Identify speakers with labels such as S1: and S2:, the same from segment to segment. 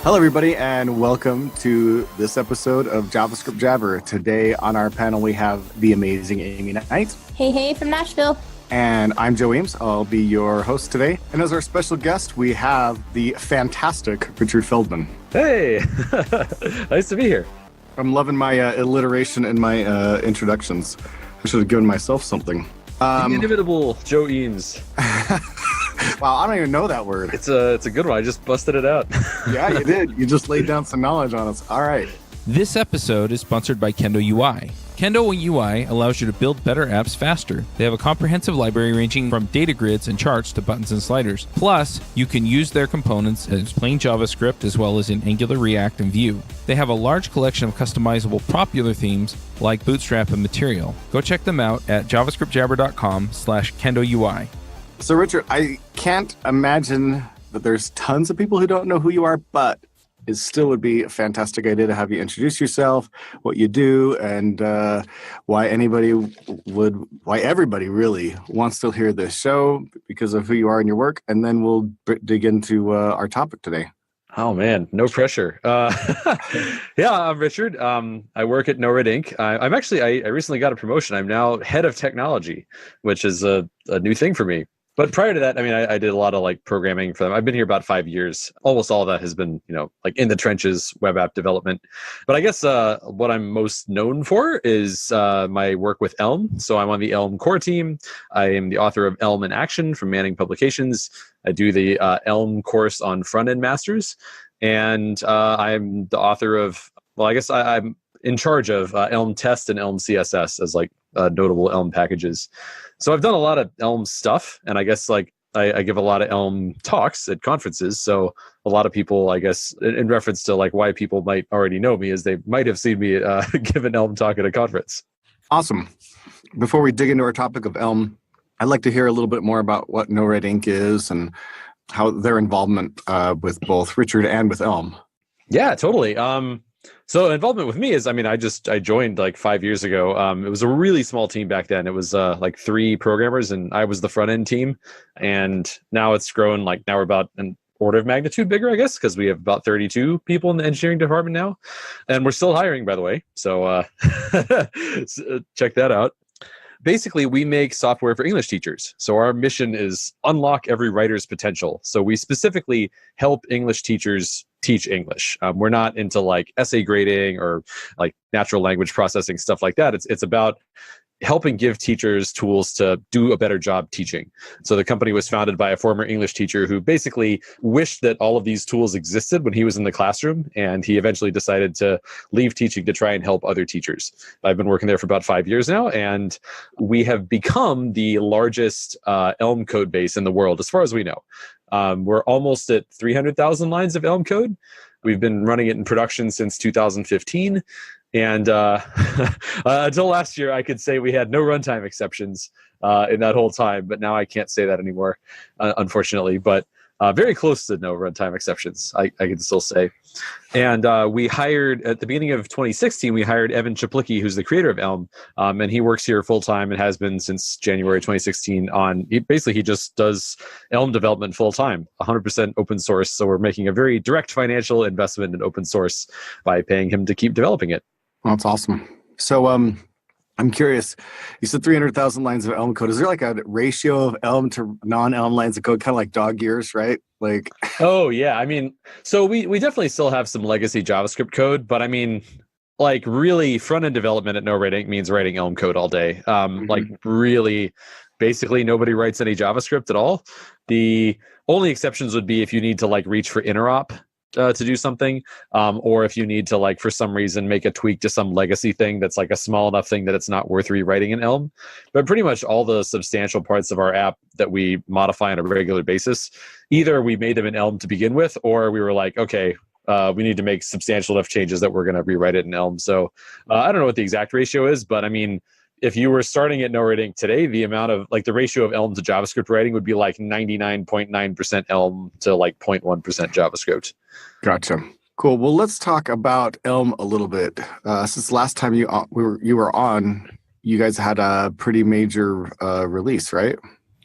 S1: Hello, everybody, and welcome to this episode of JavaScript Jabber. Today on our panel, we have the amazing Aimee Knight.
S2: Hey, from Nashville.
S1: And I'm Joe Eames. I'll be your host today. And as our special guest, we have the fantastic Richard Feldman.
S3: Hey, nice to be here.
S1: I'm loving my alliteration in my introductions. I should have given myself something.
S3: The inimitable Joe Eames.
S1: Wow, I don't even know that word.
S3: It's a good one. I just busted it out.
S1: Yeah, you did. You just laid down some knowledge on us. All right.
S4: This episode is sponsored by Kendo UI. Kendo UI allows you to build better apps faster. They have a comprehensive library ranging from data grids and charts to buttons and sliders. Plus, you can use their components as plain JavaScript as well as in Angular, React, and Vue. They have a large collection of customizable popular themes like Bootstrap and Material. Go check them out at javascriptjabber.com/Kendo UI.
S1: So, Richard, I can't imagine that there's tons of people who don't know who you are, but it still would be a fantastic idea to have you introduce yourself, what you do, and why everybody really wants to hear this show because of who you are in your work. And then we'll dig into our topic today.
S3: Oh, man, no pressure. Yeah, I'm Richard. I work at NoRedInk. I recently got a promotion. I'm now head of technology, which is a new thing for me. But prior to that, I did a lot of programming for them. I've been here about 5 years. Almost all of that has been, in the trenches, web app development. But I guess what I'm most known for is my work with Elm. So I'm on the Elm core team. I am the author of Elm in Action from Manning Publications. I do the Elm course on front-end masters. And I'm the author of, I'm in charge of Elm Test and Elm CSS as notable Elm packages. So I've done a lot of Elm stuff, and I guess I give a lot of Elm talks at conferences. So a lot of people, I guess, in reference to why people might already know me, is they might have seen me give an Elm talk at a conference.
S1: Awesome. Before we dig into our topic of Elm, I'd like to hear a little bit more about what NoRedInk is and how their involvement with both Richard and with Elm.
S3: Yeah, totally. So involvement with me is, I joined 5 years ago. It was a really small team back then. It was 3 programmers, and I was the front end team. And now it's grown. Now we're about an order of magnitude bigger, I guess, because we have about 32 people in the engineering department now, and we're still hiring, by the way. So check that out. Basically, we make software for English teachers. So our mission is unlock every writer's potential. So we specifically help English teachers teach English. We're not into essay grading or natural language processing, stuff like that. It's about helping give teachers tools to do a better job teaching. So the company was founded by a former English teacher who basically wished that all of these tools existed when he was in the classroom, and he eventually decided to leave teaching to try and help other teachers. I've been working there for about 5 years now, and we have become the largest Elm code base in the world, as far as we know. We're almost at 300,000 lines of Elm code. We've been running it in production since 2015. And until last year, I could say we had no runtime exceptions in that whole time. But now I can't say that anymore, unfortunately. But very close to no runtime exceptions, I can still say. And we hired, at the beginning of 2016, we hired Evan Czaplicki, who's the creator of Elm. And he works here full time and has been since January 2016 he just does Elm development full time, 100% open source. So we're making a very direct financial investment in open source by paying him to keep developing it.
S1: Well, that's awesome. So I'm curious, you said 300,000 lines of Elm code. Is there a ratio of Elm to non-Elm lines of code, kind of like dog years, right?
S3: Oh, yeah. So we definitely still have some legacy JavaScript code, but really front-end development at NoRedInk means writing Elm code all day. Really, basically nobody writes any JavaScript at all. The only exceptions would be if you need to reach for interop to do something, or if you need to for some reason make a tweak to some legacy thing that's a small enough thing that it's not worth rewriting in Elm. But pretty much all the substantial parts of our app that we modify on a regular basis, either we made them in Elm to begin with, or we were okay, we need to make substantial enough changes that we're going to rewrite it in Elm. So I don't know what the exact ratio is, but if you were starting at NoRedInk today, the amount of the ratio of Elm to JavaScript writing would be 99.9% Elm to 0.1% JavaScript.
S1: Gotcha. Cool. Well, let's talk about Elm a little bit. Since last time you were on, you guys had a pretty major release, right?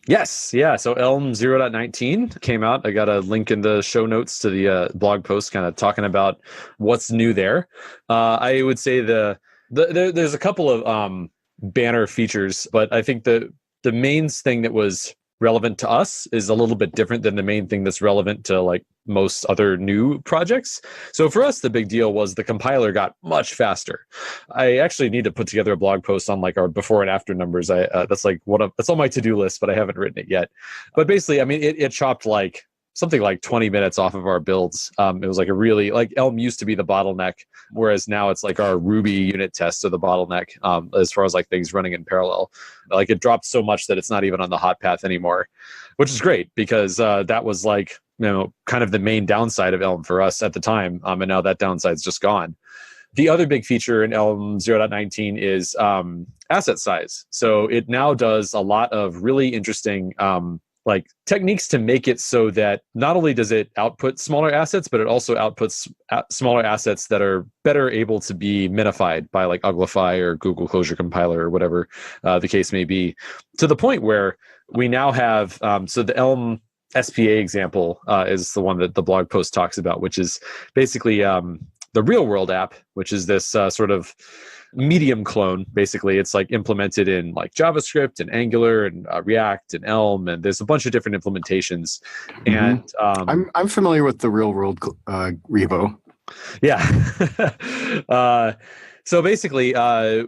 S3: Yes, yeah. So Elm 0.19 came out. I got a link in the show notes to the blog post, kind of talking about what's new there. I would say there's a couple of banner features, but I think the main thing that was relevant to us is a little bit different than the main thing that's relevant to like most other new projects. So for us, the big deal was the compiler got much faster. I actually need to put together a blog post on like our before and after numbers. That's like that's on my to-do list, but I haven't written it yet. But basically, I mean, it chopped like something like 20 minutes off of our builds. It was like a really, like Elm used to be the bottleneck, whereas now it's like our Ruby unit tests are the bottleneck as far as like things running in parallel. Like it dropped so much that it's not even on the hot path anymore, which is great because that was like, kind of the main downside of Elm for us at the time. And now that downside's just gone. The other big feature in Elm 0.19 is asset size. So it now does a lot of really interesting like techniques to make it so that not only does it output smaller assets, but it also outputs smaller assets that are better able to be minified by like Uglify or Google Closure Compiler or whatever the case may be, to the point where we now have, so the Elm SPA example is the one that the blog post talks about, which is basically the real world app, which is this sort of medium clone. Basically, it's like implemented in like JavaScript and Angular and React and Elm, and there's a bunch of different implementations. And
S1: I'm familiar with the real world Revo.
S3: Yeah. So basically,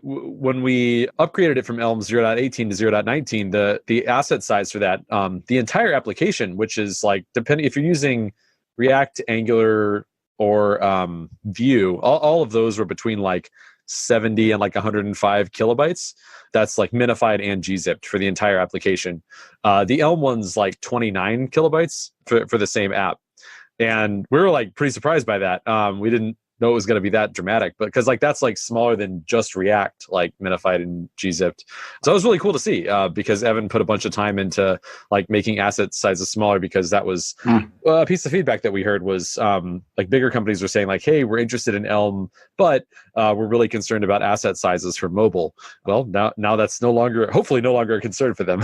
S3: when we upgraded it from Elm 0.18 to 0.19, the asset size for that, the entire application, which is like, depending if you're using React, Angular, or Vue, all of those were between like 70 and like 105 kilobytes. That's like minified and gzipped for the entire application. The Elm one's like 29 kilobytes for the same app. And we were like pretty surprised by that. We didn't know it was going to be that dramatic, but because like that's like smaller than just React, like minified and gzipped. So it was really cool to see because Evan put a bunch of time into like making asset sizes smaller, because that was a piece of feedback that we heard was like bigger companies were saying like, hey, we're interested in Elm, but we're really concerned about asset sizes for mobile. Well, now that's hopefully no longer a concern for them.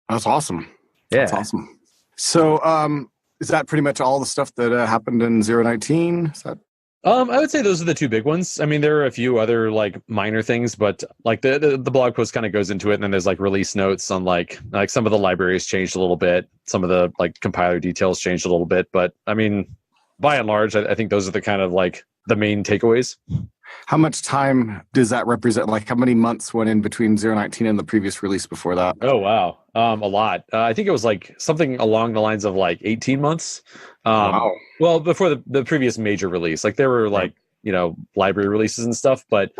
S1: That's awesome.
S3: Yeah.
S1: That's awesome. So is that pretty much all the stuff that happened in 0.19? Is that...
S3: I would say those are the two big ones. I mean, there are a few other like minor things, but like the blog post kind of goes into it, and then there's like release notes on like some of the libraries changed a little bit, some of the like compiler details changed a little bit, but I mean, by and large, I think those are the kind of like the main takeaways.
S1: How much time does that represent? Like how many months went in between 0.19 and the previous release before that?
S3: Oh, wow. A lot. I think it was like something along the lines of like 18 months.
S1: Wow.
S3: Well, before the previous major release, like there were like, library releases and stuff, but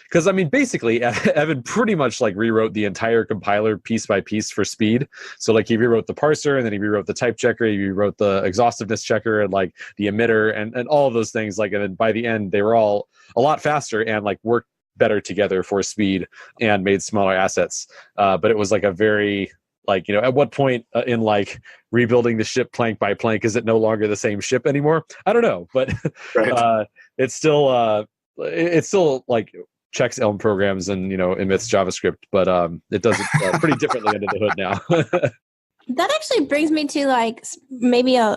S3: because I mean, basically Evan pretty much like rewrote the entire compiler piece by piece for speed. So like he rewrote the parser, and then he rewrote the type checker, he rewrote the exhaustiveness checker, and like the emitter and all of those things. Like, and then by the end, they were all a lot faster and like worked better together for speed and made smaller assets. But it was like a very like, at what point in like rebuilding the ship plank by plank is it no longer the same ship anymore? I don't know, but it's still like checks Elm programs and emits JavaScript, but it does it pretty differently under the hood now.
S2: That actually brings me to like maybe I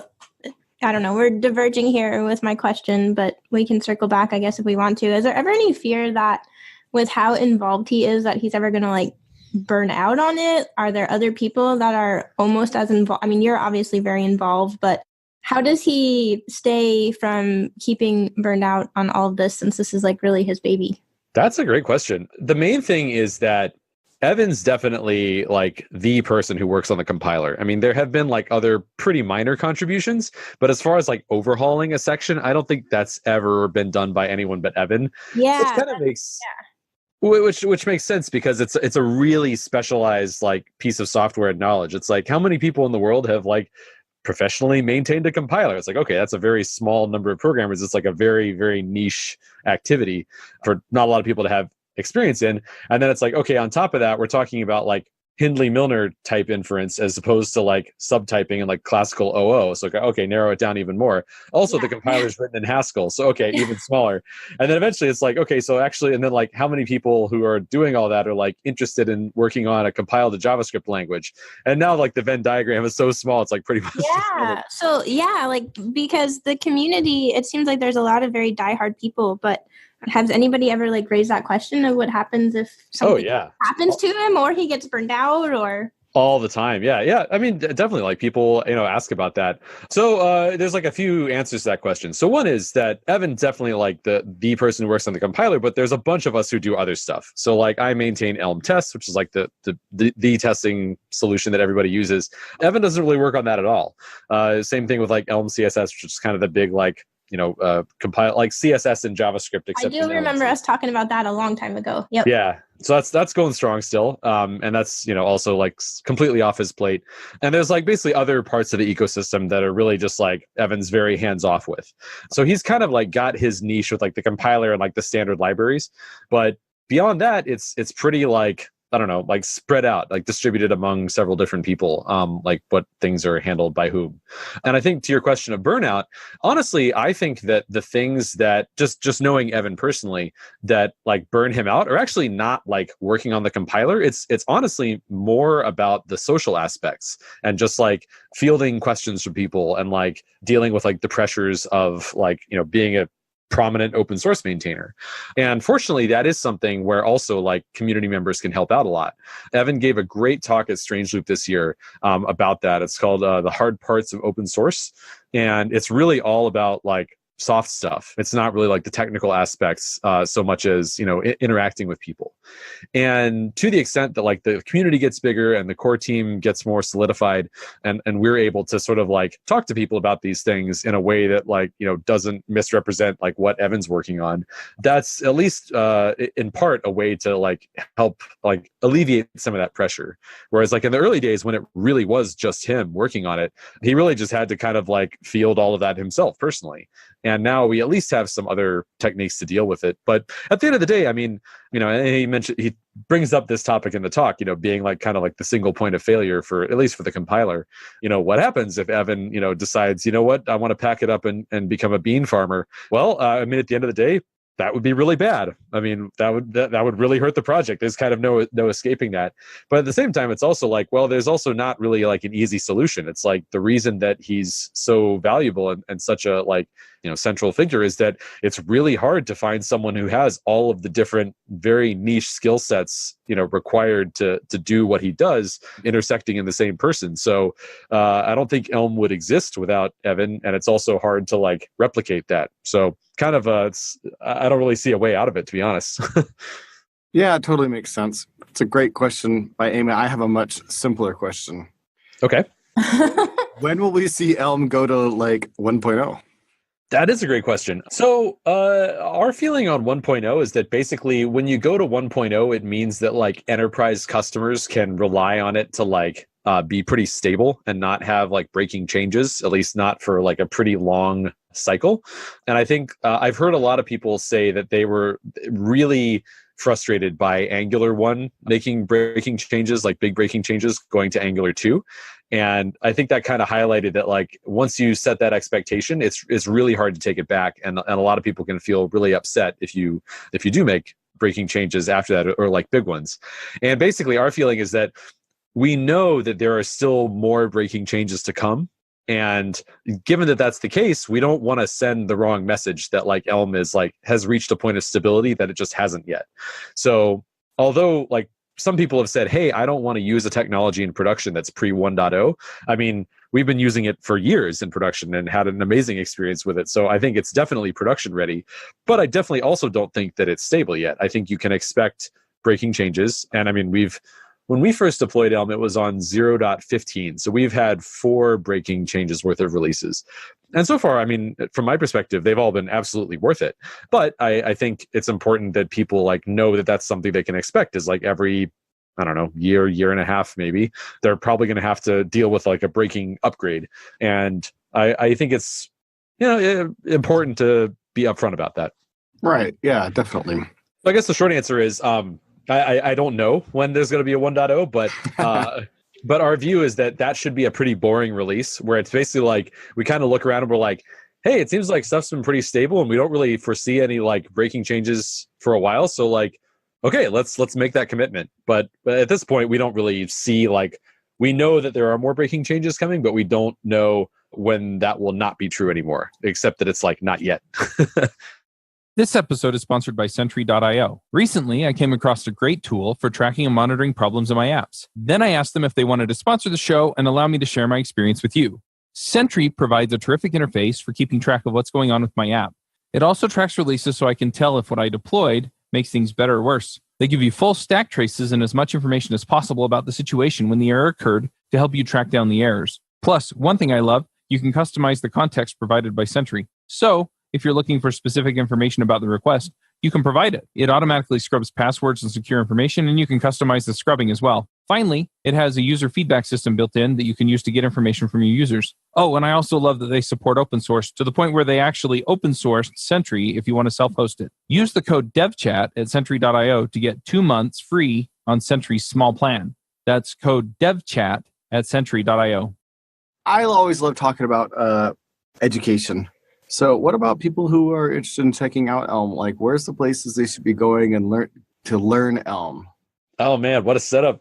S2: don't know, we're diverging here with my question, but we can circle back, I guess, if we want to. Is there ever any fear that with how involved he is that he's ever going to like burn out on it? Are there other people that are almost as involved? I mean, you're obviously very involved, but how does he stay from keeping burned out on all of this, since this is like really his baby?
S3: That's a great question. The main thing is that Evan's definitely like the person who works on the compiler. I mean, there have been like other pretty minor contributions, but as far as like overhauling a section, I don't think that's ever been done by anyone but Evan.
S2: Yeah.
S3: Which kind of makes which makes sense, because it's a really specialized like piece of software and knowledge. It's like, how many people in the world have like professionally maintained a compiler? It's like, okay, that's a very small number of programmers. It's like a very, very niche activity for not a lot of people to have experience in. And then it's like, okay, on top of that, we're talking about like Hindley-Milner type inference as opposed to like subtyping and like classical OO. So, okay, narrow it down even more. Also, the compiler's written in Haskell. So, okay, even smaller. And then eventually it's like, okay, so actually, and then like how many people who are doing all that are like interested in working on a compiled to JavaScript language? And now like the Venn diagram is so small, it's like pretty much.
S2: Yeah. So yeah, like because the community, it seems like there's a lot of very diehard people, but has anybody ever like raised that question of what happens if something happens to him or he gets burned out or?
S3: All the time. Yeah. I mean, definitely like people, ask about that. So there's like a few answers to that question. So one is that Evan's definitely like the person who works on the compiler, but there's a bunch of us who do other stuff. So like I maintain Elm Tests, which is like the testing solution that everybody uses. Evan doesn't really work on that at all. Same thing with like Elm CSS, which is kind of the big like, compile like CSS and JavaScript. Except
S2: I do remember us talking about that a long time ago. Yep.
S3: Yeah. So that's going strong still. And that's, also like completely off his plate. And there's like basically other parts of the ecosystem that are really just like Evan's very hands off with. So he's kind of like got his niche with like the compiler and like the standard libraries. But beyond that, it's pretty like, I don't know, like spread out, like distributed among several different people, like what things are handled by whom. And I think to your question of burnout, honestly, I think that the things that just knowing Evan personally that like burn him out are actually not like working on the compiler. It's honestly more about the social aspects and just like fielding questions from people and like dealing with like the pressures of like, being a prominent open source maintainer. And fortunately, that is something where also like community members can help out a lot. Evan gave a great talk at Strange Loop this year about that. It's called The Hard Parts of Open Source. And it's really all about like soft stuff. It's not really like the technical aspects so much as, interacting with people. And to the extent that like the community gets bigger and the core team gets more solidified and we're able to sort of like talk to people about these things in a way that like, doesn't misrepresent like what Evan's working on, that's at least in part a way to like help like alleviate some of that pressure. Whereas like in the early days when it really was just him working on it, he really just had to kind of like field all of that himself personally. And now we at least have some other techniques to deal with it. But at the end of the day, I mean, and he brings up this topic in the talk, being like kind of like the single point of failure for at least for the compiler. What happens if Evan, decides, what, I want to pack it up and become a bean farmer? Well, at the end of the day, that would be really bad. I mean, that would really hurt the project. There's kind of no escaping that. But at the same time, it's also like, well, there's also not really like an easy solution. It's like the reason that he's so valuable and such a like, central figure is that it's really hard to find someone who has all of the different very niche skill sets, required to do what he does intersecting in the same person. So I don't think Elm would exist without Evan. And it's also hard to like replicate that. So kind of I don't really see a way out of it, to be honest.
S1: Yeah, it totally makes sense. It's a great question by Aimee. I have a much simpler question.
S3: Okay.
S1: When will we see Elm go to like 1.0?
S3: That is a great question. So our feeling on 1.0 is that basically when you go to 1.0, it means that like enterprise customers can rely on it to like be pretty stable and not have like breaking changes, at least not for like a pretty long cycle. And I think I've heard a lot of people say that they were really frustrated by Angular 1 making breaking changes, like big breaking changes going to Angular 2. And I think that kind of highlighted that like once you set that expectation, it's really hard to take it back. And a lot of people can feel really upset if you do make breaking changes after that or like big ones. And basically our feeling is that we know that there are still more breaking changes to come. And given that that's the case, we don't want to send the wrong message that like Elm is like has reached a point of stability that it just hasn't yet. So although like some people have said, hey, I don't want to use a technology in production that's pre 1.0. I mean, we've been using it for years in production and had an amazing experience with it. So I think it's definitely production ready, but I definitely also don't think that it's stable yet. I think you can expect breaking changes. And I mean, when we first deployed Elm, it was on 0.15. So we've had 4 breaking changes worth of releases. And so far, I mean, from my perspective, they've all been absolutely worth it. But I think it's important that people like know that that's something they can expect is like every, I don't know, year and a half, maybe, they're probably going to have to deal with like a breaking upgrade. And I think it's, important to be upfront about that.
S1: Right. Yeah, definitely.
S3: So I guess the short answer is, I don't know when there's going to be a 1.0, but our view is that should be a pretty boring release where it's basically like we kind of look around and we're like, hey, it seems like stuff's been pretty stable and we don't really foresee any like breaking changes for a while. So like, okay, let's make that commitment. But at this point, we don't really see like, we know that there are more breaking changes coming, but we don't know when that will not be true anymore, except that it's like not yet.
S4: This episode is sponsored by Sentry.io. Recently, I came across a great tool for tracking and monitoring problems in my apps. Then I asked them if they wanted to sponsor the show and allow me to share my experience with you. Sentry provides a terrific interface for keeping track of what's going on with my app. It also tracks releases so I can tell if what I deployed makes things better or worse. They give you full stack traces and as much information as possible about the situation when the error occurred to help you track down the errors. Plus, one thing I love, you can customize the context provided by Sentry. So, if you're looking for specific information about the request, you can provide it. It automatically scrubs passwords and secure information, and you can customize the scrubbing as well. Finally, it has a user feedback system built in that you can use to get information from your users. Oh, and I also love that they support open source to the point where they actually open source Sentry if you want to self-host it. Use the code devchat at Sentry.io to get 2 months free on Sentry's small plan. That's code devchat at Sentry.io.
S1: I always love talking about education. So what about people who are interested in checking out Elm? Like, where's the places they should be going and learn Elm?
S3: Oh man, what a setup.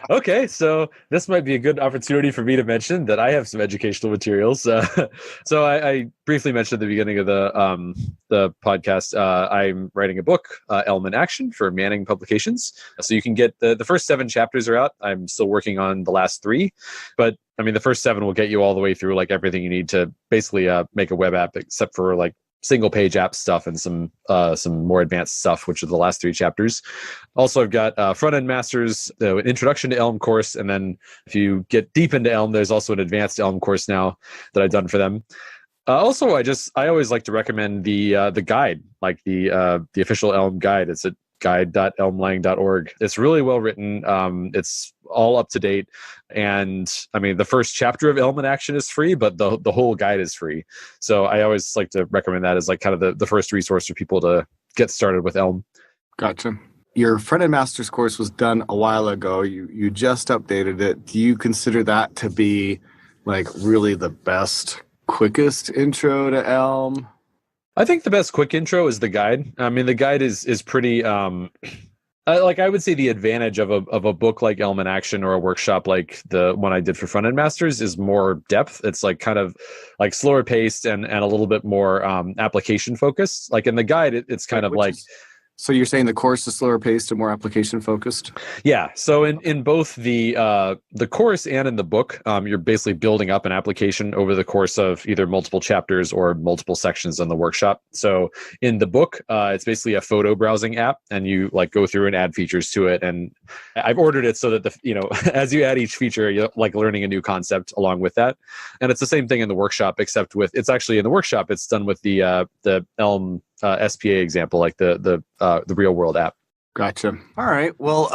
S3: Okay, so this might be a good opportunity for me to mention that I have some educational materials. So I briefly mentioned at the beginning of the podcast, I'm writing a book, Elm in Action, for Manning Publications. So you can get the first 7 chapters are out. I'm still working on the last 3, but I mean, the first 7 will get you all the way through like everything you need to basically make a web app, except for like single page app stuff and some more advanced stuff, which are the last 3 chapters. Also, I've got front end masters, an introduction to Elm course, and then if you get deep into Elm, there's also an advanced Elm course now that I've done for them. Also, I always like to recommend the guide, like the official Elm guide. It's at guide.elmlang.org. It's really well written. It's all up to date. And I mean, the first chapter of Elm in Action is free, but the whole guide is free. So I always like to recommend that as like kind of the first resource for people to get started with Elm.
S1: Gotcha. Your front-end master's course was done a while ago. You just updated it. Do you consider that to be like really the best, quickest intro to Elm?
S3: I think the best quick intro is the guide. I mean, the guide is pretty. Like I would say, the advantage of a book like Elm in Action or a workshop like the one I did for Front End Masters is more depth. It's like kind of like slower paced and a little bit more application focused. Like in the guide, it's kind of like.
S1: So you're saying the course is slower paced and more application focused?
S3: Yeah. So in both the course and in the book, you're basically building up an application over the course of either multiple chapters or multiple sections in the workshop. So in the book, it's basically a photo browsing app, and you like go through and add features to it. And I've ordered it so that as you add each feature, you're like learning a new concept along with that. And it's the same thing in the workshop, except it's actually in the workshop, it's done with the Elm SPA example, like the real world app.
S1: Gotcha. All right. Well,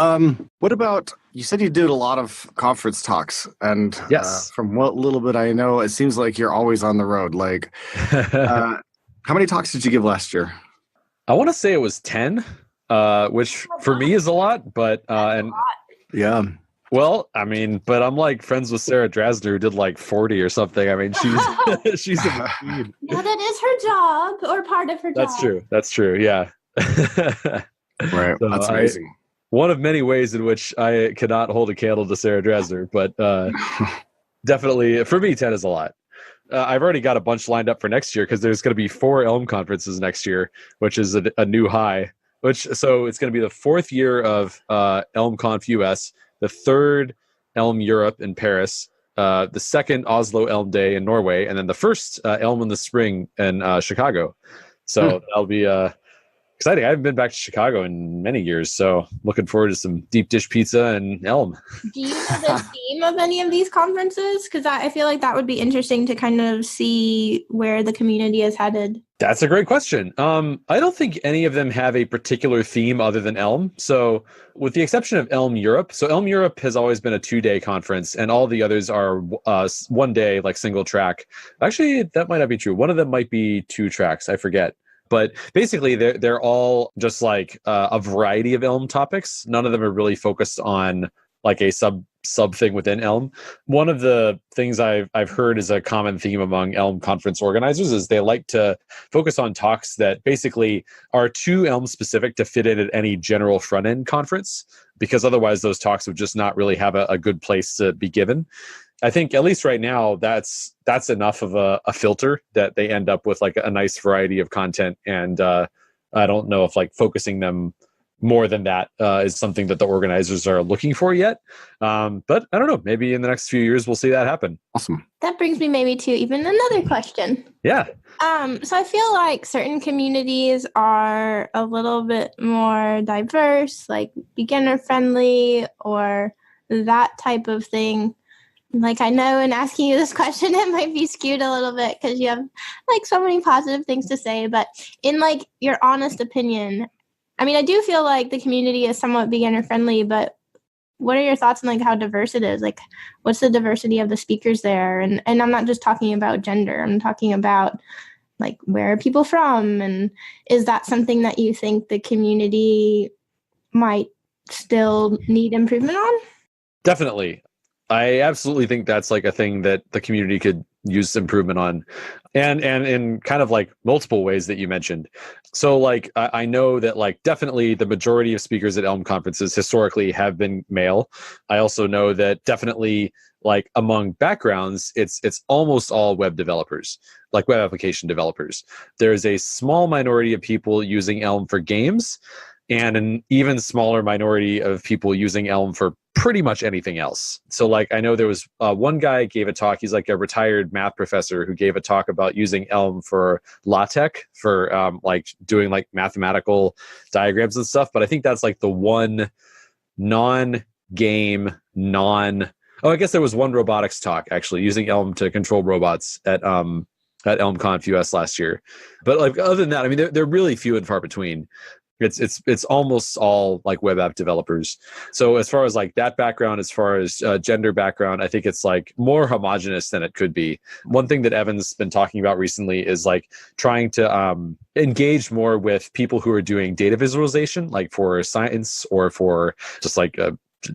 S1: what about, you said you did a lot of conference talks, and
S3: yes,
S1: from what little bit I know, it seems like you're always on the road. Like, how many talks did you give last year?
S3: I want to say it was 10, which for me is a lot, but
S1: yeah.
S3: Well, I mean, but I'm like friends with Sarah Drasner, who did like 40 or something. I mean, she's a machine.
S2: Yeah, that is her job, or part of her job.
S3: That's true. Yeah.
S1: Right. So that's amazing.
S3: One of many ways in which I cannot hold a candle to Sarah Drasner, but definitely for me, 10 is a lot. I've already got a bunch lined up for next year because there's going to be 4 Elm conferences next year, which is a new high. So it's going to be the 4th year of ElmConf US, the 3rd Elm Europe in Paris, the 2nd Oslo Elm Day in Norway, and then the 1st Elm in the Spring in Chicago. So that'll be exciting. I haven't been back to Chicago in many years, so looking forward to some deep dish pizza and Elm. Do you know
S2: the theme of any of these conferences? Because I feel like that would be interesting to kind of see where the community is headed.
S3: That's a great question. I don't think any of them have a particular theme other than Elm. So with the exception of Elm Europe, so Elm Europe has always been a 2-day conference, and all the others are 1 day, like single track. Actually, that might not be true. One of them might be 2 tracks. I forget. But basically, they're all just like a variety of Elm topics. None of them are really focused on like a sub thing within Elm. One of the things I've heard is a common theme among Elm conference organizers is they like to focus on talks that basically are too Elm specific to fit in at any general front end conference, because otherwise those talks would just not really have a good place to be given. I think at least right now that's enough of a filter that they end up with like a nice variety of content. And I don't know if like focusing them more than that is something that the organizers are looking for yet. But I don't know, maybe in the next few years, we'll see that happen.
S1: Awesome.
S2: That brings me maybe to even another question.
S3: Yeah.
S2: So I feel like certain communities are a little bit more diverse, like beginner friendly or that type of thing. Like, I know in asking you this question, it might be skewed a little bit because you have like so many positive things to say, but in like your honest opinion, I mean, I do feel like the community is somewhat beginner friendly, but what are your thoughts on like how diverse it is? Like, what's the diversity of the speakers there? And I'm not just talking about gender. I'm talking about like, where are people from? And is that something that you think the community might still need improvement on?
S3: Definitely. I absolutely think that's like a thing that the community could use improvement on, and in kind of like multiple ways that you mentioned. So like I know that like definitely the majority of speakers at Elm conferences historically have been male. I also know that definitely like among backgrounds, it's almost all web developers, like web application developers. There's a small minority of people using Elm for games, and an even smaller minority of people using Elm for pretty much anything else. So like I know there was one guy gave a talk, he's like a retired math professor who gave a talk about using Elm for LaTeX, for like doing like mathematical diagrams and stuff. But I think that's like the one non-game, I guess there was one robotics talk actually using Elm to control robots at ElmConf US last year. But like other than that, I mean, they're really few and far between. It's almost all like web app developers. So as far as like that background, as far as gender background, I think it's like more homogenous than it could be. One thing that Evan's been talking about recently is like trying to engage more with people who are doing data visualization, like for science or for just like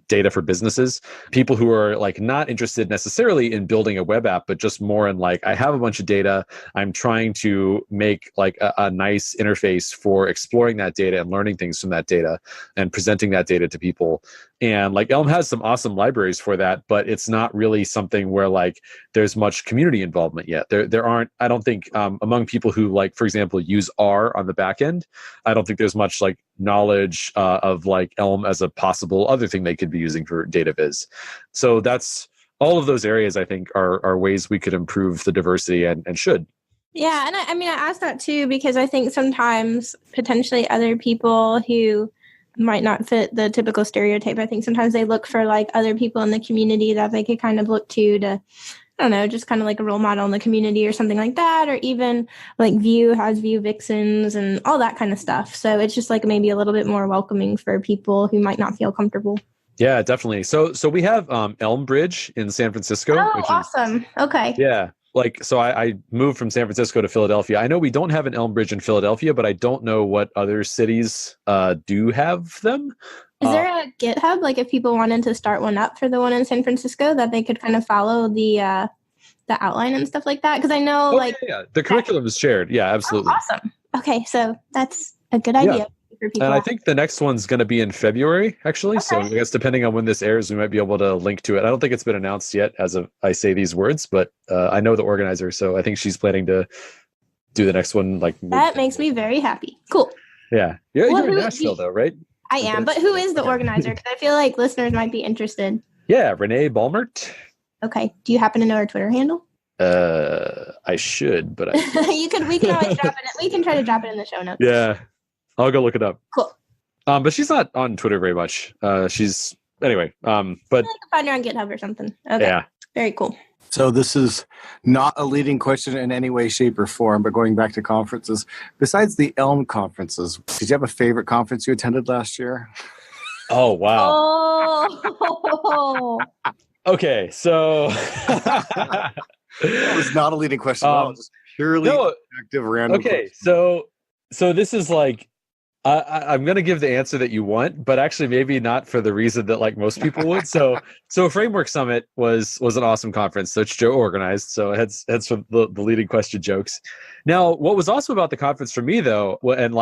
S3: data for businesses, people who are like not interested necessarily in building a web app, but just more in like, I have a bunch of data, I'm trying to make like a nice interface for exploring that data and learning things from that data and presenting that data to people. And like Elm has some awesome libraries for that, but it's not really something where like there's much community involvement yet. There aren't, I don't think among people who like, for example, use R on the back end, I don't think there's much like knowledge of like Elm as a possible other thing they could be using for data viz. So that's all of those areas I think are ways we could improve the diversity and should.
S2: Yeah, and I mean, I asked that too because I think sometimes potentially other people who might not fit the typical stereotype, I think sometimes they look for like other people in the community that they could kind of look to, I don't know, just kind of like a role model in the community or something like that, or even like Vue has Vue Vixens and all that kind of stuff. So it's just like maybe a little bit more welcoming for people who might not feel comfortable.
S3: Yeah, definitely. So we have Elm Bridge in San Francisco.
S2: Oh,
S3: which
S2: awesome. Okay.
S3: Yeah. Like, so I moved from San Francisco to Philadelphia. I know we don't have an Elm Bridge in Philadelphia, but I don't know what other cities do have them.
S2: Is there a GitHub, like if people wanted to start one up for the one in San Francisco, that they could kind of follow the outline and stuff like that? Because I know
S3: the curriculum is shared. Yeah, absolutely.
S2: Oh, awesome. Okay, so that's a good idea for people.
S3: And I think the next one's going to be in February, actually. Okay. So I guess depending on when this airs, we might be able to link to it. I don't think it's been announced yet as of I say these words, but I know the organizer, so I think she's planning to do the next one. Like
S2: that makes me very happy. Cool.
S3: Yeah. You're in Nashville, though, right?
S2: I am, but who is the organizer? Because I feel like listeners might be interested.
S3: Yeah, Renee Balmert.
S2: Okay. Do you happen to know her Twitter handle?
S3: I should, but
S2: we can always drop it. We can try to drop it in the show notes.
S3: Yeah. I'll go look it up.
S2: Cool.
S3: But she's not on Twitter very much. She's anyway. But
S2: I can find her on GitHub or something. Okay. Yeah. Very cool.
S1: So this is not a leading question in any way, shape, or form, but going back to conferences, besides the Elm conferences, did you have a favorite conference you attended last year?
S3: Oh, wow.
S2: Oh.
S3: Okay, so...
S1: That was not a leading question at all, just purely active random
S3: Okay,
S1: question.
S3: so So this is like, I'm going to give the answer that you want, but actually maybe not for the reason that like most people would. So Framework Summit was an awesome conference, which Joe organized. So heads for the leading question jokes. Now, what was awesome about the conference for me though, and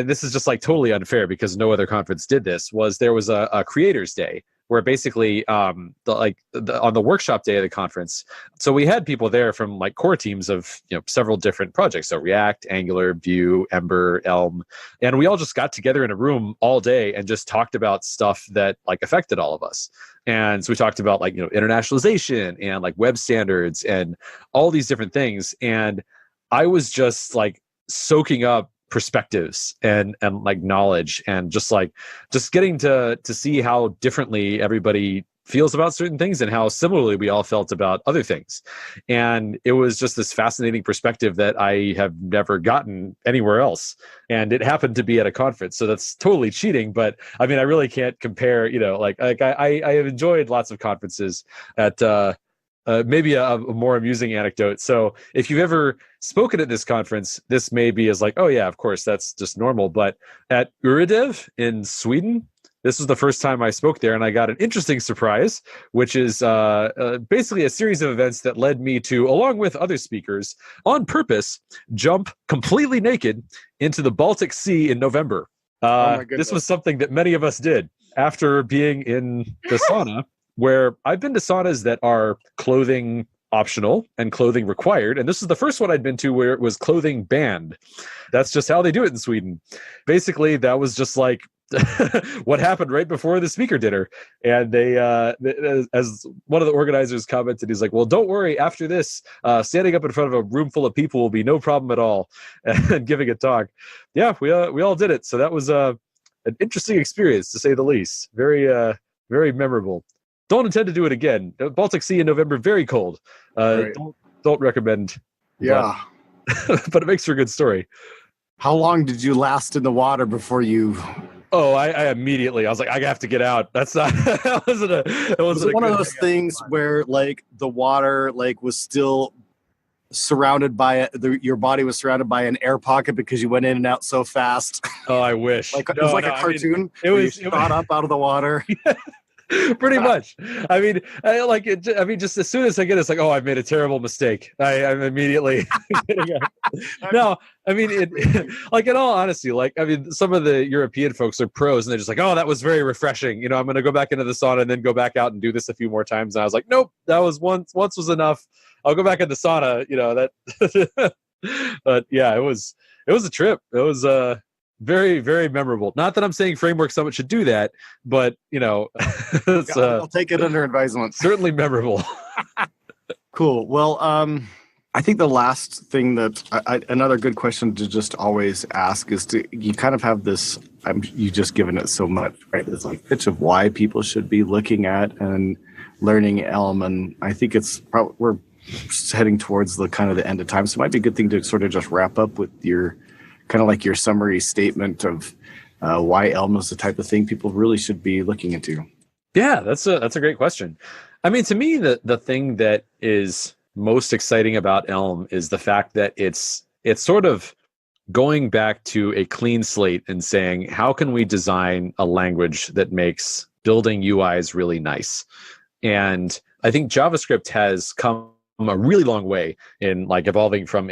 S3: this is just like totally unfair because no other conference did this, was there was a creators day where basically on the workshop day of the conference, so we had people there from like core teams of several different projects, so React, Angular, Vue, Ember, Elm, and we all just got together in a room all day and just talked about stuff that like affected all of us. And so we talked about like internationalization and like web standards and all these different things, and I was just like soaking up perspectives and like knowledge and just getting to see how differently everybody feels about certain things and how similarly we all felt about other things. And it was just this fascinating perspective that I have never gotten anywhere else. And it happened to be at a conference. So that's totally cheating. But I mean, I really can't compare, I have enjoyed lots of conferences at, maybe a more amusing anecdote. So if you've ever spoken at this conference, this may be as like, oh yeah, of course, that's just normal. But at Uridev in Sweden, this was the first time I spoke there, and I got an interesting surprise, which is basically a series of events that led me to, along with other speakers, on purpose, jump completely naked into the Baltic Sea in November. This was something that many of us did after being in the sauna, where I've been to saunas that are clothing optional and clothing required. And this is the first one I'd been to where it was clothing banned. That's just how they do it in Sweden. Basically, that was just like what happened right before the speaker dinner. And they, as one of the organizers commented, he's like, well, don't worry. After this, standing up in front of a room full of people will be no problem at all. And giving a talk. Yeah, we all did it. So that was an interesting experience, to say the least. Very, very memorable. Don't intend to do it again. Baltic Sea in November, very cold.
S1: Right.
S3: Don't recommend.
S1: Yeah.
S3: But it makes for a good story.
S1: How long did you last in the water before you...
S3: Oh, I immediately, I was like, I have to get out. That's not, it wasn't
S1: one of those things where like the water like was still surrounded by your body was surrounded by an air pocket because you went in and out so fast.
S3: Oh, I wish.
S1: It was like a cartoon.
S3: I mean, it was
S1: shot up out of the water.
S3: Pretty much. I mean, just as soon as I get it, it's like, oh, I've made a terrible mistake. I'm immediately getting out. No, I mean, in all honesty, some of the European folks are pros, and they're just like, oh, that was very refreshing. I'm going to go back into the sauna and then go back out and do this a few more times. And I was like, nope, that was once was enough. I'll go back in the sauna. That. But yeah, it was a trip. It was very, very memorable. Not that I'm saying Framework Summit should do that, but it's,
S1: I'll take it under advisement.
S3: Certainly memorable.
S1: Cool. Well, I think the last thing that another good question to just always ask is you kind of have this. You just given it so much, right? This like pitch of why people should be looking at and learning Elm, and I think it's probably we're heading towards the kind of the end of time, so it might be a good thing to sort of just wrap up with your kind of like your summary statement of why Elm is the type of thing people really should be looking into.
S3: Yeah, that's a great question. I mean, to me, the thing that is most exciting about Elm is the fact that it's sort of going back to a clean slate and saying, how can we design a language that makes building UIs really nice? And I think JavaScript has come a really long way in like evolving from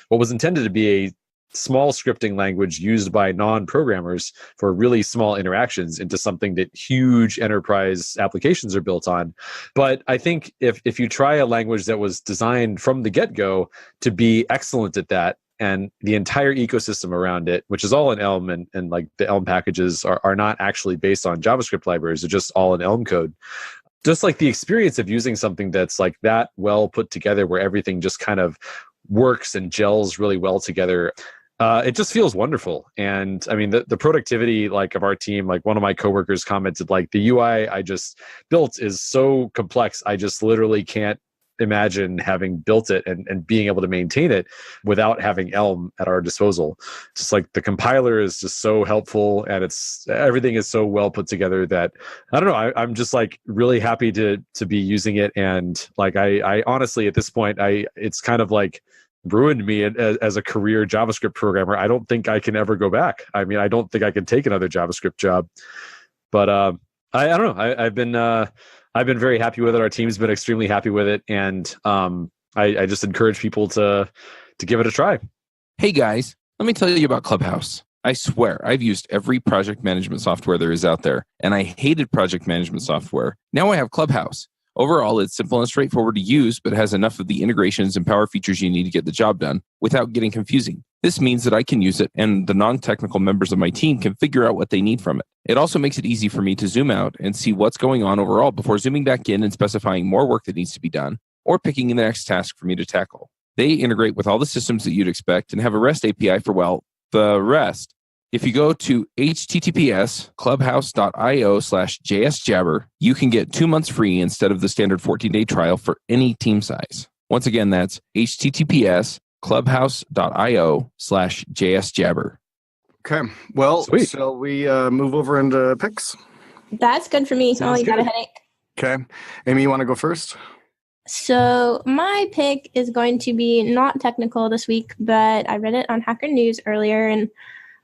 S3: what was intended to be a small scripting language used by non-programmers for really small interactions into something that huge enterprise applications are built on. But I think if you try a language that was designed from the get-go to be excellent at that, and the entire ecosystem around it, which is all in Elm, and like the Elm packages are not actually based on JavaScript libraries, they're just all in Elm code. Just like the experience of using something that's like that well put together, where everything just kind of works and gels really well together, it just feels wonderful. And I mean, the productivity of our team, like one of my coworkers commented, like the UI I just built is so complex. I just literally can't imagine having built it and being able to maintain it without having Elm at our disposal. Just like the compiler is just so helpful, and everything is so well put together that I don't know. I'm just like really happy to be using it. And like I honestly at this point, it's kind of like ruined me as a career JavaScript programmer. I don't think I can ever go back. I mean, I don't think I can take another JavaScript job. But I don't know. I've been very happy with it. Our team's been extremely happy with it, and I just encourage people to give it a try.
S4: Hey guys, let me tell you about Clubhouse. I swear, I've used every project management software there is out there, and I hated project management software. Now I have Clubhouse. Overall, it's simple and straightforward to use, but has enough of the integrations and power features you need to get the job done without getting confusing. This means that I can use it, and the non-technical members of my team can figure out what they need from it. It also makes it easy for me to zoom out and see what's going on overall before zooming back in and specifying more work that needs to be done, or picking the next task for me to tackle. They integrate with all the systems that you'd expect and have a REST API for, well, the rest. If you go to https:/clubhouse.io/JSJabber, you can get 2 months free instead of the standard 14-day trial for any team size. Once again, that's https:/clubhouse.io/JSJabber.
S1: Okay. Well,
S3: Sweet.
S1: shall we move over into picks?
S2: That's good for me.
S3: Sounds
S2: You got a
S3: good.
S2: headache.
S1: Okay. Aimee, you want to go first?
S2: So my pick is going to be not technical this week, but I read it on Hacker News earlier, and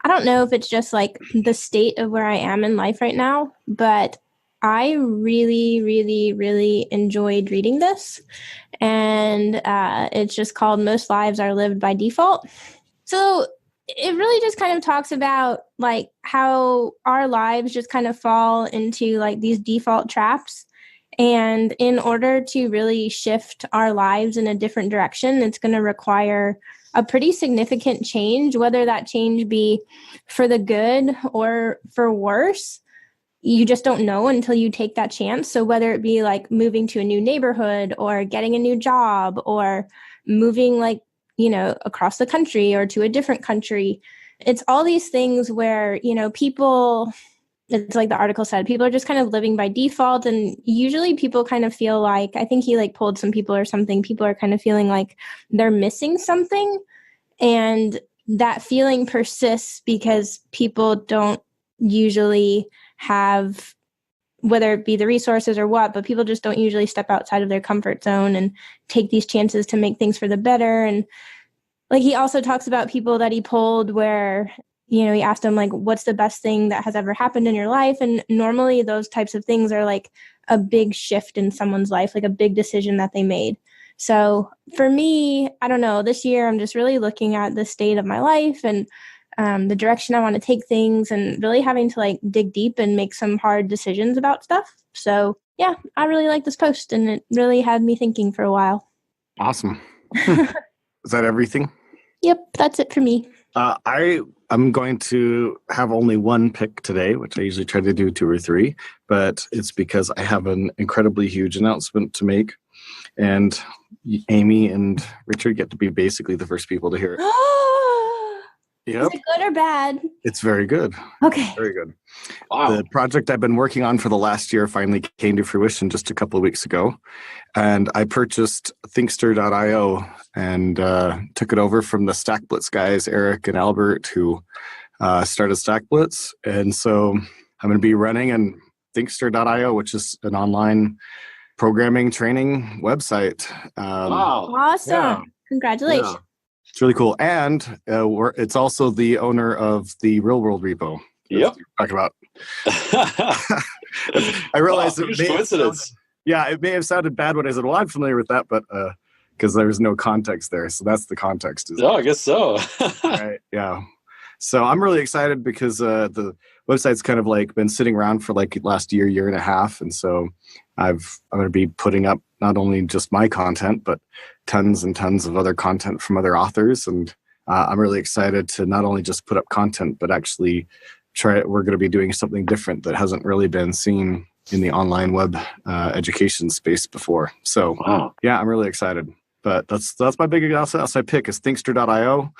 S2: I don't know if it's just like the state of where I am in life right now, but I really, really, really enjoyed reading this. And it's just called Most Lives Are Lived by Default. So it really just kind of talks about like how our lives just kind of fall into like these default traps. And in order to really shift our lives in a different direction, it's going to require a pretty significant change, whether that change be for the good or for worse. You just don't know until you take that chance. So whether it be like moving to a new neighborhood or getting a new job or moving like, across the country or to a different country, it's all these things where, people, it's like the article said, people are just kind of living by default. And usually people kind of feel like, I think he like polled some people or something, people are kind of feeling like they're missing something. And that feeling persists because people don't usually have, whether it be the resources or what, but people just don't usually step outside of their comfort zone and take these chances to make things for the better. And like he also talks about people that he polled where, he asked them like, what's the best thing that has ever happened in your life? And normally those types of things are like a big shift in someone's life, like a big decision that they made. So for me, I don't know, this year I'm just really looking at the state of my life and the direction I want to take things and really having to like dig deep and make some hard decisions about stuff. So yeah, I really like this post and it really had me thinking for a while.
S1: Awesome. Is that everything?
S2: Yep, that's it for me.
S1: I'm going to have only one pick today, which I usually try to do 2 or 3, but it's because I have an incredibly huge announcement to make. And Aimee and Richard get to be basically the first people to hear it. Yep.
S2: Is it good or bad?
S1: It's very good.
S2: Okay.
S1: Very good.
S3: Wow.
S1: The project I've been working on for the last year finally came to fruition just a couple of weeks ago. And I purchased Thinkster.io and took it over from the StackBlitz guys, Eric and Albert, who started StackBlitz. And so I'm going to be running an Thinkster.io, which is an online programming training website.
S3: Wow.
S2: Awesome.
S1: Yeah.
S2: Congratulations.
S1: Yeah. It's really cool. And it's also the owner of the Real World repo.
S3: Yep.
S1: Talk about. I realized
S3: Wow, huge coincidence.
S1: It may have sounded bad when I said, well, I'm familiar with that, but because there's no context there. So that's the context.
S3: Oh, I guess so.
S1: Right. Yeah. So I'm really excited because the website's kind of like been sitting around for like last year and a half. And so I'm going to be putting up not only just my content, but tons and tons of other content from other authors. And I'm really excited to not only just put up content, but actually we're going to be doing something different that hasn't really been seen in the online web education space before. So yeah, I'm really excited. But that's my big outside pick is Thinkster.io.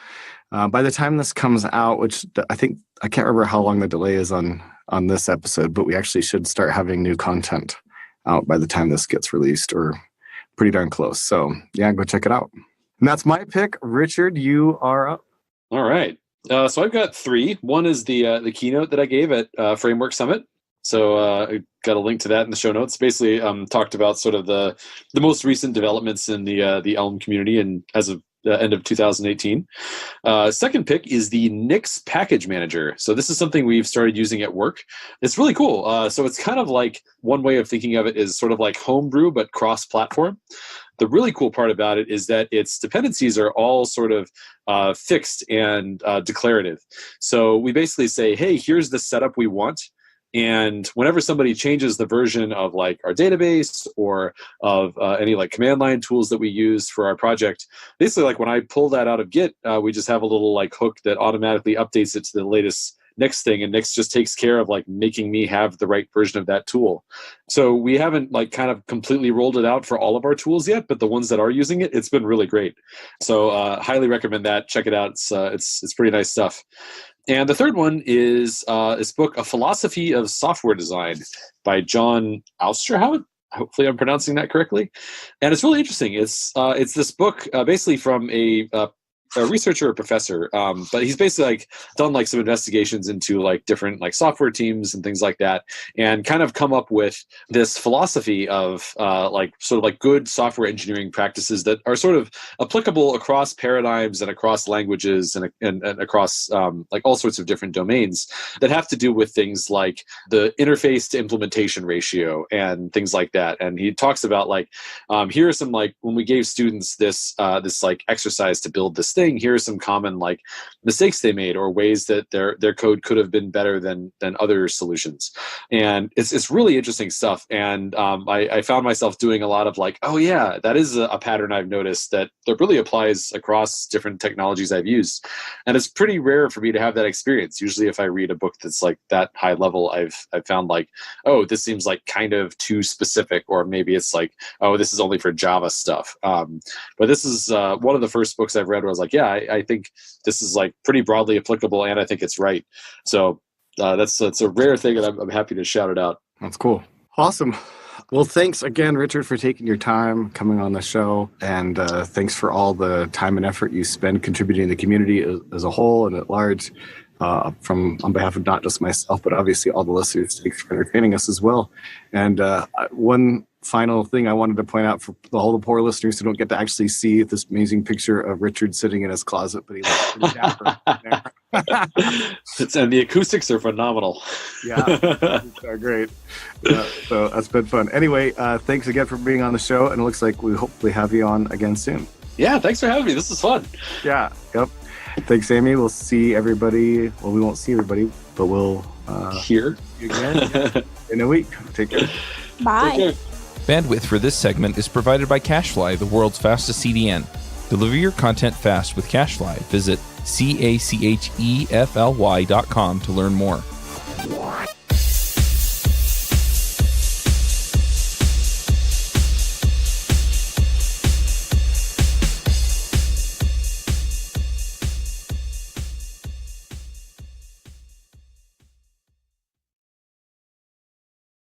S1: By the time this comes out, which I can't remember how long the delay is on this episode, but we actually should start having new content out by the time this gets released, or pretty darn close. So yeah, go check it out. And that's my pick. Richard, you are up.
S3: All right. So I've got 3. One is the keynote that I gave at Framework Summit. So I got a link to that in the show notes. Basically, talked about sort of the most recent developments in the Elm community, and as of end of 2018. Second pick is the Nyx Package Manager. So this is something we've started using at work. It's really cool. So it's kind of like, one way of thinking of it is sort of like homebrew, but cross-platform. The really cool part about it is that its dependencies are all sort of fixed and declarative. So we basically say, hey, here's the setup we want. And whenever somebody changes the version of like our database or of any like command line tools that we use for our project, basically like when I pull that out of Git, we just have a little like hook that automatically updates it to the latest Nyx thing, and Nyx just takes care of like making me have the right version of that tool. So we haven't like kind of completely rolled it out for all of our tools yet, but the ones that are using it, it's been really great. So highly recommend that. Check it out. It's pretty nice stuff. And the third one is this book, A Philosophy of Software Design by John Ousterhout. Hopefully I'm pronouncing that correctly. And it's really interesting. It's this book basically from a researcher or professor, but he's basically like done like some investigations into like different like software teams and things like that, and kind of come up with this philosophy of like sort of like good software engineering practices that are sort of applicable across paradigms and across languages and across like all sorts of different domains that have to do with things like the interface to implementation ratio and things like that. And he talks about like here are some like when we gave students this like exercise to build this thing, here are some common like mistakes they made or ways that their code could have been better than other solutions. And it's really interesting stuff. And I found myself doing a lot of like, oh yeah, that is a pattern I've noticed that really applies across different technologies I've used. And it's pretty rare for me to have that experience. Usually if I read a book that's like that high level, I've found like, oh, this seems like kind of too specific, or maybe it's like, oh, this is only for Java stuff. But this is one of the first books I've read where I was like, yeah, I think this is like pretty broadly applicable, and I think it's right. So that's a rare thing, and I'm happy to shout it out.
S1: That's cool. Awesome. Well, thanks again, Richard, for taking your time coming on the show, and thanks for all the time and effort you spend contributing to the community as a whole and at large. On behalf of not just myself, but obviously all the listeners, thanks for entertaining us as well. And one final thing I wanted to point out for all the poor listeners who don't get to actually see this amazing picture of Richard sitting in his closet, but he looks pretty dapper there.
S3: And the acoustics are phenomenal.
S1: Yeah, they're great. So that's been fun. Anyway, thanks again for being on the show, and it looks like we hopefully have you on again soon.
S3: Yeah, thanks for having me. This is fun.
S1: Yeah, yep. Thanks, Aimee. We'll see everybody. Well, we won't see everybody, but we'll
S3: hear
S1: you again in a week. Take care.
S2: Bye.
S3: Take care.
S4: Bandwidth for this segment is provided by CacheFly, the world's fastest CDN. Deliver your content fast with CacheFly. Visit CacheFly.com to learn more.